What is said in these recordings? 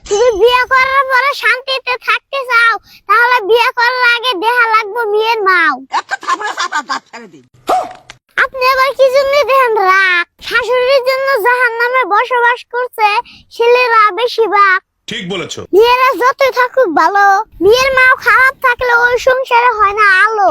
তুমি বিয়ে করার পরে শান্তিতে থাকতে চাও, তাহলে বিয়ে করার আগে দেখা লাগবে মেয়ের মাও। একটা থাপড়া চাপা দাঁত ফেলে দিন। আপনি আবার কি জন্য দেখেন রাগ? শাশুড়ির জন্য জাহান্নামে বসবাস করছে ছেলেরা বেশিরভাগ। ঠিক বলেছো। মেয়েরা যতই থাকুক ভালো, মেয়ের মাও খারাপ থাকলে ওই সংসারে হয় না আলো।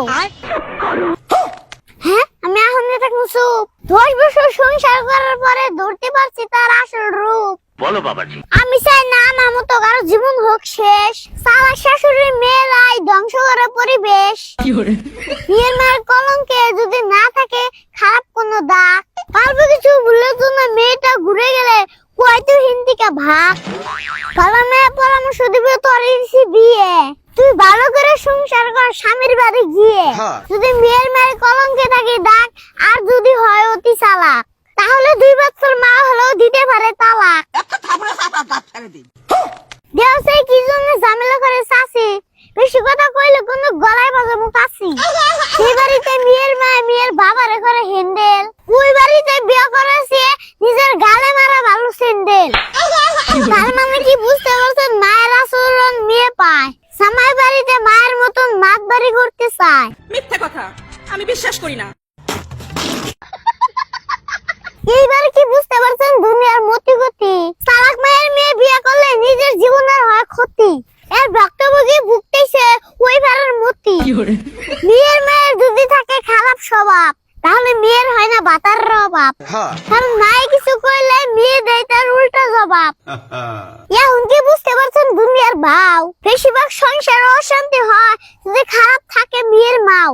হ্যাঁ, আমি এখন থাকবো চুপ। 10 বছর সংসার করার পরে ধরতে পারছি তার আসল রূপ। বলো বাবাজি। আমি চাই না আমার মতো কারো জীবন হোক শেষ। চালাক শাশুড়ির মেয়েরাই ধ্বংস করে পরিবেশ। মেয়ের মায়ের কলঙ্কে যদি না থাকে খারাপ কোনো দাগ, অল্প কিছু ভুলের জন্য মেয়েটা ঘুরে গেলে কয়তো হিন্দিকা ভাগ। ভালো মেয়ে পরামর্শ দিবে তোর বিয়ে, তুই ভালো করে সংসার কর স্বামীর বাড়ি গিয়ে। যদি মেয়ের মায়ের কলঙ্কে থাকে দাগ, আর যদি হয় অতি চালাক, তাহলে 2 বছর মা হলেও দিতে পারে তালাক। একটা থাপড়া চাপা দাঁত ফেলে দিন। দেওয়াই কি জন্য ঝামেলা করে চাষি, বেশি কথা কইলে কোনো গলায় বাজাবো কাশি। সেই বাড়িতে মেয়ের মা মেয়ের বাবারে করে হ্যান্ডেল, ওই বাড়িতে বিয়ে করেছে নিজের গালে মারা ভালো স্যান্ডেল। তার মানে কি বুঝতে পারছেন? মায়ের আচরণ মেয়ে পায়, জামাই বাড়িতে মায়ের মতন মাত বাড়ি করতে চায়। মিথ্যা কথা, আমি বিশ্বাস করি না। এইবার কি বুঝতে পারছেন দুনিয়ার মতি গতি? চালাক মায়ের মেয়ে বিয়ে করলে নিজের জীবনের হয় ক্ষতি। এর ভক্তভোগী ভুগতেছে ওই ভাড়ার মতি। মেয়ের মায়ের যদি থাকে খারাপ স্বভাব, তাহলে মেয়ের হয় না বাতার অভাব। কারণ মায়ে কিছু কইলে মেয়ে দেয় তার উল্টা জবাব। এখন কি বুঝতে পারছেন দুনিয়ার ভাও? বেশিরভাগ সংসারে অশান্তি হয় যদি খারাপ থাকে মেয়ের মাও।